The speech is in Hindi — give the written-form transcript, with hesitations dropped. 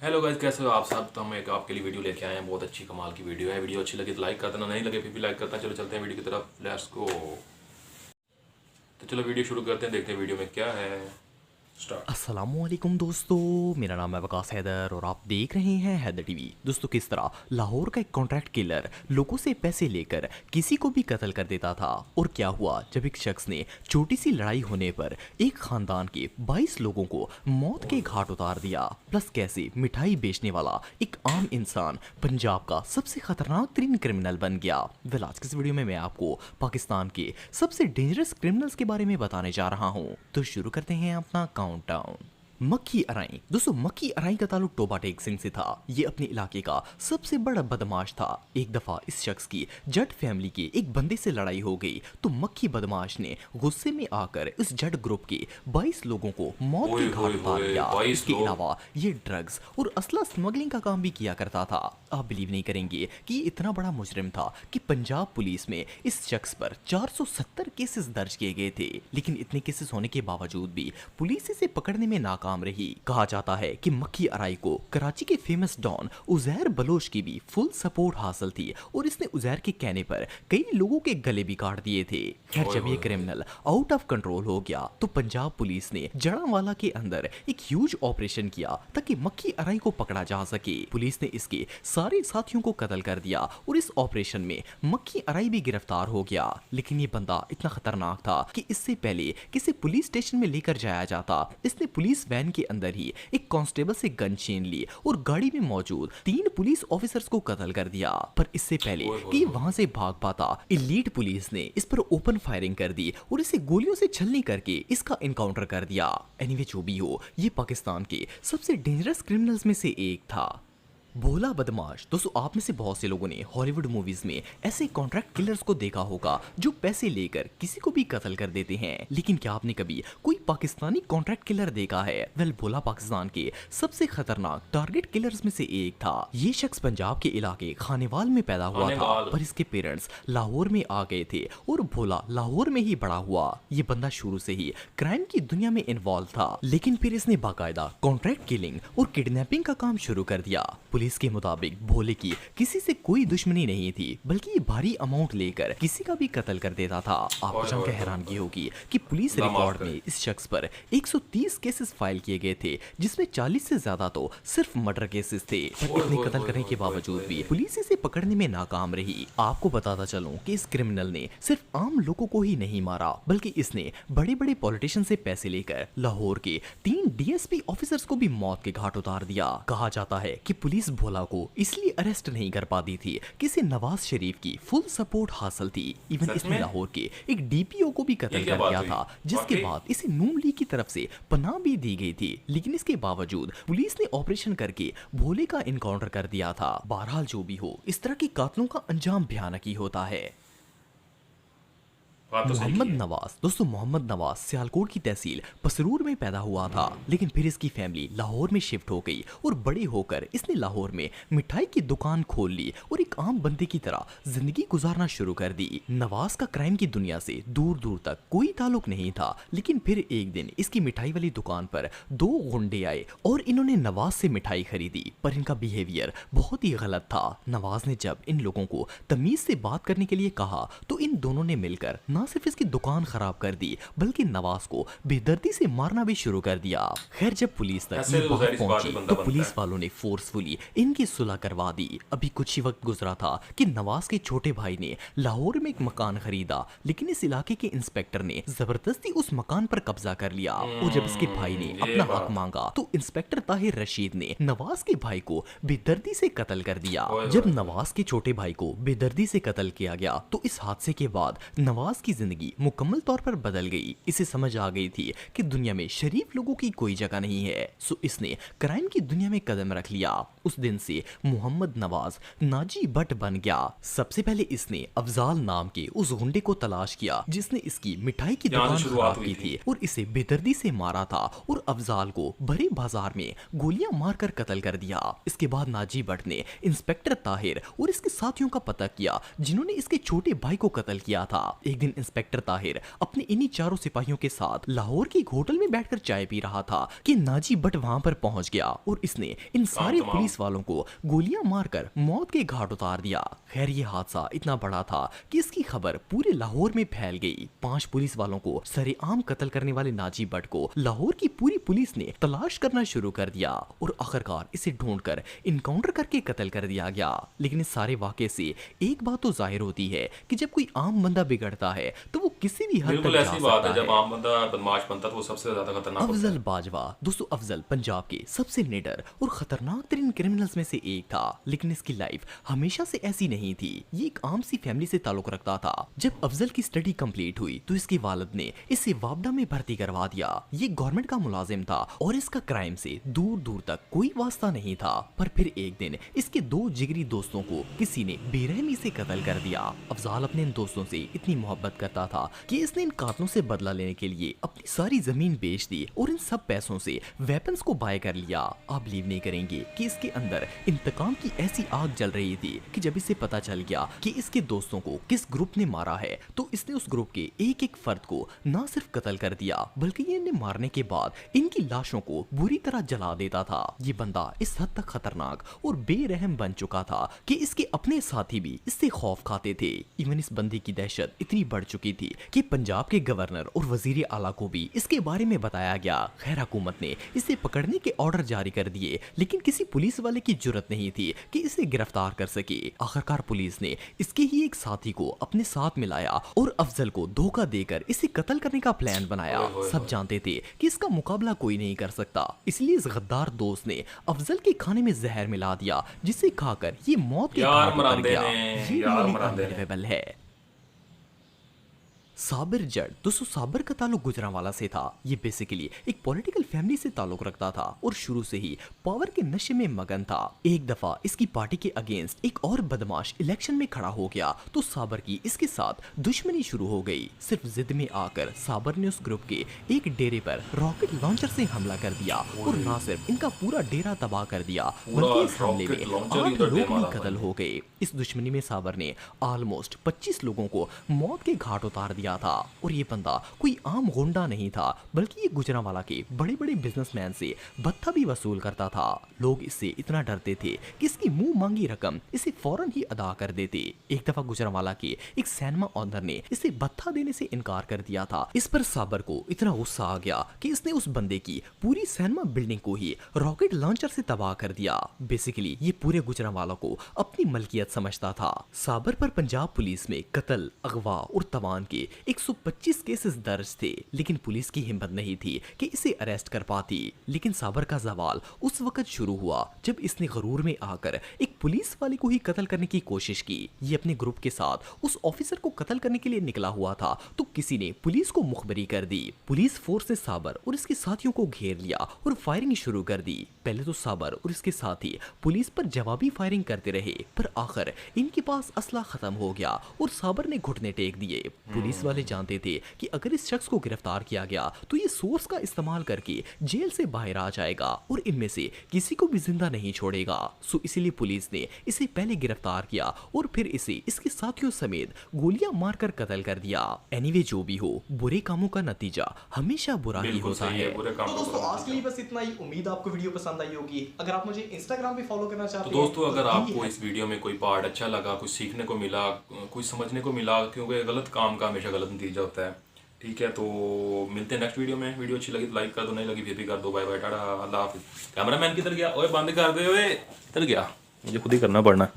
हेलो गाइस, कैसे हो आप सब। तो हम एक आपके लिए वीडियो लेके आए हैं, बहुत अच्छी कमाल की वीडियो है। वीडियो अच्छी लगी तो लाइक कर देना, नहीं लगे फिर भी लाइक करना। चलो चलते हैं वीडियो की तरफ, लेट्स गो। तो चलो वीडियो शुरू करते हैं, देखते हैं वीडियो में क्या है। स्टार्ट। अस्सलामुअलैकुम दोस्तों, मेरा नाम है वकास हैदर और आप देख रहे हैं हैदर टीवी। दोस्तों, किस तरह लाहौर का एक कॉन्ट्रैक्ट किलर लोगों से पैसे लेकर किसी को भी कत्ल कर देता था, और क्या हुआ जब एक शख्स ने छोटी सी लड़ाई होने पर एक खानदान के 22 लोगों को मौत के घाट उतार दिया। प्लस कैसे मिठाई बेचने वाला एक आम इंसान पंजाब का सबसे खतरनाक तरीन क्रिमिनल बन गया। वेल, आज के इस वीडियो में मैं आपको पाकिस्तान के सबसे डेंजरस क्रिमिनल्स के बारे में बताने जा रहा हूं। तो शुरू करते हैं अपना काउंटडाउन। मक्खी अराई। दोस्तों, मक्खी अराई का ताल्लुक टोबा टेक सिंह से था। ये अपने इलाके का सबसे बड़ा बदमाश था। एक दफा इस शख्स की जट फैमिली के एक बंदे से लड़ाई हो गई तो मक्खी बदमाश ने गुस्से में आकर इस जट ग्रुप के 22 लोगों को मौत के ओए घाट होए उतार होए, दिया। 22 इसके लोग। अलावा ये ड्रग्स और असला स्मगलिंग का काम भी किया करता था। आप बिलीव नहीं करेंगे कि ये इतना बड़ा मुजरिम था कि पंजाब पुलिस में इस शख्स पर 470 केसेस दर्ज किए गए थे। लेकिन इतने केसेस होने के बावजूद भी पुलिस इसे पकड़ने में नाकाम रही। कहा जाता है कि मक्खी अराई को कराची के फेमस डॉन उजैर बलोच की भी फुल सपोर्ट हासिल थी और इसने उजैर के कहने पर कई लोगों के गले भी काट दिए थे। खैर, ओए जब ये होए क्रिमिनल आउट ऑफ कंट्रोल हो गया तो पंजाब पुलिस ने जड़ांवाला के अंदर एक ह्यूज ऑपरेशन किया ताकि मक्खी अराई को पकड़ा जा सके। पुलिस ने इसके सारे साथियों को कत्ल कर दिया और इस ऑपरेशन में मक्खी अराई भी गिरफ्तार हो गया। लेकिन ये बंदा इतना खतरनाक था कि इससे पहले किसी पुलिस स्टेशन में लेकर जाया जाता, इसने पुलिस वैन के अंदर ही एक कांस्टेबल से गन छीन ली और गाड़ी में मौजूद 3 पुलिस ऑफिसर्स को कत्ल कर दिया। पर इससे पहले ओए होए कि ये होए। वहां से भाग पाता, इलीट पुलिस ने इस पर ओपन फायरिंग कर दी और इसे गोलियों से छलनी करके इसका एनकाउंटर कर दिया। एनीवे, जो भी हो, ये पाकिस्तान के सबसे डेंजरस क्रिमिनल्स में से एक था। भोला बदमाश। दोस्तों, आप में से बहुत से लोगों ने हॉलीवुड मूवीज में ऐसे कॉन्ट्रैक्ट किलर्स को देखा होगा जो पैसे लेकर किसी को भी कत्ल कर देते हैं। लेकिन क्या आपने कभी कोई पाकिस्तानी कॉन्ट्रैक्ट किलर देखा है? वेल, भोला पाकिस्तान के सबसे खतरनाक टारगेट किलर्स में से एक था। ये शख्स पंजाब के इलाके खानेवाल में पैदा हुआ था, खानेवाल। पर इसके पेरेंट्स लाहौर में आ गए थे और भोला लाहौर में ही बड़ा हुआ। ये बंदा शुरू से ही क्राइम की दुनिया में इन्वॉल्व था, लेकिन फिर इसने बाकायदा कॉन्ट्रैक्ट किलिंग और किडनैपिंग का काम शुरू कर दिया। पुलिस के मुताबिक भोले की किसी से कोई दुश्मनी नहीं थी, बल्कि ये भारी अमाउंट लेकर किसी का भी कत्ल कर देता था। आपको ओए जानकर ओए हैरानगी होगी कि पुलिस अल्लाह माफ रिकॉर्ड करे। में इस शख्स पर 130 केसेस फाइल किए गए थे, जिसमें 40 से ज्यादा तो सिर्फ मर्डर केसेस थे। पर ओए इतने ओए कत्ल ओए करने के ओए बावजूद ओए भी ओए। पुलिस इसे पकड़ने में नाकाम रही। आपको बताता चलूं कि इस क्रिमिनल ने सिर्फ आम लोगों को ही नहीं मारा, बल्कि इसने बड़े बड़े पॉलिटिशियन से पैसे लेकर लाहौर के 3 डीएसपी ऑफिसर्स को भी मौत के घाट उतार दिया। कहा जाता है कि पुलिस भोला को इसलिए अरेस्ट नहीं कर पाती थी कि इसे नवाज शरीफ की फुल सपोर्ट हासिल थी। इवन सच इसने में? लाहौर के एक डीपीओ को भी कत्ल ये क्या कर बात दिया हुई? था, जिसके वाकई? बाद इसे नून लीग की तरफ से पनाह भी दी गई थी। लेकिन इसके बावजूद पुलिस ने ऑपरेशन करके भोले का इनकाउंटर कर दिया था। बहरहाल, जो भी हो, इस तरह के कातलों का अंजाम भयानक ही होता है। बात तो सही की मोहम्मद है। नवाज। दोस्तों, मोहम्मद नवाज सियालकोट की तहसील पसरूर में पैदा हुआ था, लेकिन फिर इसकी फैमिली लाहौर में शिफ्ट हो गई और बड़े होकर इसने लाहौर में मिठाई की दुकान खोल ली और एक आम बंदे की तरह जिंदगी गुजारना शुरू कर दी। नवाज का क्राइम की दुनिया से दूर दूर तक कोई ताल्लुक नहीं था, लेकिन फिर एक दिन इसकी मिठाई वाली दुकान पर 2 गुंडे आए और इन्होंने नवाज से मिठाई खरीदी। पर इनका बिहेवियर बहुत ही गलत था। नवाज ने जब इन लोगों को तमीज से बात करने के लिए कहा तो इन दोनों ने मिलकर ना सिर्फ इसकी दुकान खराब कर दी, बल्कि नवाज को बेदर्दी से मारना भी शुरू कर दिया। खैर, जब पुलिस तक ऐसे ये तो बात जाहिर सी बात पहुंची है, बंदा तो बनता पुलिस है। वालों ने फोर्सफुली इनकी सुलह करवा दी। अभी कुछ ही वक्त गुजरा था कि नवाज के छोटे भाई ने लाहौर में एक मकान खरीदा, लेकिन इस इलाके के इंस्पेक्टर ने जबरदस्ती उस मकान पर कब्जा कर लिया और जब इसके भाई ने ये अपना हक बात। मांगा तो इंस्पेक्टर ताहिर रशीद ने नवाज के भाई को बेदर्दी से कत्ल कर दिया। ओए जब ओए। नवाज के छोटे भाई को बेदर्दी से कत्ल किया गया तो इस हादसे के बाद नवाज की जिंदगी मुकम्मल तौर पर बदल गई। इसे समझ आ गई थी कि दुनिया में शरीफ लोगों की कोई जगह नहीं है, सो इसने क्राइम की दुनिया में कदम रख लिया। उस दिन से मोहम्मद नवाज नाजी भट्ट बन गया। सबसे पहले इसने अफजाल नाम के उस गुंडे को तलाश किया जिसने इसकी मिठाई की यहाँ से दुकान शुरुआत खराब हुई की थी। थी और इसे बेदर्दी से मारा था और अफजाल को भरे बाजार में गोलियां मारकर कत्ल कर दिया। इसके बाद नाजी भट्ट ने इंस्पेक्टर ताहिर और इसके साथियों का पता किया जिन्होंने इसके छोटे भाई को कत्ल किया था। एक दिन इंस्पेक्टर ताहिर अपने इन्हीं चारों सिपाहियों के साथ लाहौर के एक होटल में बैठकर चाय पी रहा था कि नाजी भट्ट वहां पर पहुंच गया और इसने इन सारे पुलिस वालों को गोलियां मारकर मौत के घाट उतार दिया। खैर ये हादसा इतना बड़ा था कि इसकी खबर पूरे लाहौर में फैल गई। 5 पुलिस वालों को सरेआम कत्ल करने वाले नाजी भट्ट को लाहौर की पूरी पुलिस ने तलाश करना शुरू कर दिया और आखिरकार इसे ढूंढकर इनकाउंटर करके कत्ल कर दिया गया। लेकिन इस सारे वाकये से एक बात तो जाहिर होती है कि जब कोई आम बंदा बिगड़ता है तो वो किसी भी हद तक बिल्कुल जा ऐसी बात सकता है। जब है। आम बंदा बदमाश बनता है तो वो सबसे ज्यादा खतरनाक होता अफजल है। बाजवा दोस्तों, अफजल पंजाब के सबसे निडर और खतरनाक तरीन क्रिमिनल्स में से एक था, लेकिन इसकी लाइफ हमेशा से ऐसी नहीं थी। ये एक आम सी फैमिली से ताल्लुक रखता था। जब अफजल की स्टडी कंप्लीट हुई तो इसके वालिद ने इसे वापडा में भर्ती करवा दिया। ये गवर्नमेंट का मुलाजिम था और इसका क्राइम से दूर दूर तक कोई वास्ता नहीं था। पर फिर एक दिन इसके 2 जिगरी दोस्तों को किसी ने बेरहमी से कत्ल कर दिया। अफजल अपने इन दोस्तों से इतनी मोहब्बत करता था कि इसने इन कातलों से बदला लेने के लिए अपनी सारी जमीन बेच दी और इन सब पैसों से वेपन्स को बाय कर लिया। आप बिलीव नहीं करेंगे कि इसके अंदर इंतकाम की ऐसी आग जल रही थी कि जब इसे पता चल गया कि इसके दोस्तों को किस ग्रुप ने मारा है तो इसने उस ग्रुप के एक एक फर्द को ना सिर्फ कत्ल कर दिया बल्कि ये इन्हें मारने के बाद इनकी लाशों को बुरी तरह जला देता था। ये बंदा इस हद तक खतरनाक और बेरहम बन चुका था कि इसके अपने साथी भी इससे खौफ खाते थे। इवन इस बंदे की दहशत इतनी बढ़ चुकी थी कि पंजाब के गवर्नर और वजीर आला को भी इसके बारे में बताया गया। खैर हुकूमत ने इसे पकड़ने के ऑर्डर जारी कर दिए, लेकिन किसी पुलिस वाले की जुर्रत नहीं थी कि इसे गिरफ्तार कर सके। आखिरकार पुलिस ने इसके ही एक साथी को अपने साथ मिलाया और अफजल को धोखा देकर इसे कत्ल करने का प्लान बनाया। सब जानते थे कि इसका मुकाबला कोई नहीं कर सकता, इसलिए इस गद्दार दोस्त ने अफजल के खाने में जहर मिला दिया, जिसे खाकर ये मौत के घाट उतर गया। ये अनबिलीवेबल है। साबिर जट दोस्तों, साबिर का ताल्लुक गुजरांवाला से था। ये बेसिकली एक पॉलिटिकल फैमिली से ताल्लुक रखता था और शुरू से ही पावर के नशे में मगन था। एक दफा इसकी पार्टी के अगेंस्ट एक और बदमाश इलेक्शन में खड़ा हो गया तो साबिर की इसके साथ दुश्मनी शुरू हो गई। सिर्फ जिद में आकर साबिर ने उस ग्रुप के एक डेरे पर रॉकेट लॉन्चर से हमला कर दिया और ना सिर्फ इनका पूरा डेरा तबाह कर दिया बल्कि इस हमले में 8 लोग भी कत्ल हो गए। इस दुश्मनी में साबिर ने ऑलमोस्ट 25 लोगों को मौत के घाट उतार दिया था। और ये बंदा कोई आम गुंडा नहीं था बल्कि ये गुजरांवाला के बड़े बड़े बिजनेसमैन से भत्ता भी वसूल करता था। लोग इससे इतना डरते थे कि इसकी मुंह मांगी रकम इसे फौरन ही अदा कर देते। एक दफा गुजरांवाला के एक सिनेमा ओनर ने इसे भत्ता देने से इनकार कर दिया था। इस पर साबिर को इतना गुस्सा आ गया कि इसने उस बंदे की पूरी सिनेमा बिल्डिंग को ही रॉकेट लॉन्चर से तबाह कर दिया। बेसिकली ये पूरे गुजरांवाला को अपनी मलकियत समझता था। साबिर पर पंजाब पुलिस में कत्ल, अगवा और तवान के 125 केसेस दर्ज थे, लेकिन पुलिस की हिम्मत नहीं थी कि इसे अरेस्ट कर पाती। लेकिन साबिर का सवाल उस वक्त शुरू हुआ जब इसने गरूर में आकर एक पुलिस वाले को ही कत्ल करने की कोशिश की। ये अपने ग्रुप के साथ उस ऑफिसर को कत्ल करने के लिए निकला हुआ था तो किसी ने पुलिस को मुखबरी कर दी। पुलिस फोर्स ने साबिर और इसके साथियों को घेर लिया और फायरिंग शुरू कर दी। पहले तो साबिर और इसके साथी पुलिस पर जवाबी फायरिंग करते रहे, पर आखिर इनके पास असला खत्म हो गया और साबिर ने घुटने टेक दिए। पुलिस वाले जानते थे कि अगर इस शख्स को गिरफ्तार किया गया तो ये सोर्स का इस्तेमाल करके जेल से बाहर आ जाएगा और इनमें से किसी को भी जिंदा नहीं छोड़ेगा। सो इसीलिए पुलिस ने इसे पहले गिरफ्तार किया और फिर इसे इसके साथियों समेत गोलियां मारकर कत्ल कर दिया। एनीवे जो भी हो, बुरे कामों का नतीजा हमेशा बुरा ही होता है। तो दोस्तों आज के लिए बस इतना ही। उम्मीद आपको वीडियो पसंद आई होगी। अगर आप मुझे इंस्टाग्राम पे फॉलो करना चाहते तो हैं दोस्तों अगर तो आपको इस वीडियो में कोई पार्ट अच्छा लगा, कुछ सीखने को मिला, कुछ समझने को मिला, क्योंकि गलत काम का हमेशा गलत नतीजा होता है, ठीक है। तो मिलते हैं नेक्स्ट वीडियो में। वीडियो अच्छी लगी तो लाइक कर दो, नहीं लगी फिर भी कर दो। बाय बाय, टाटा, अल्लाह हाफिज़। कैमरामैन किधर गया? ओए बंद कर दे, ओए किधर गया? मुझे खुद ही करना पड़ना।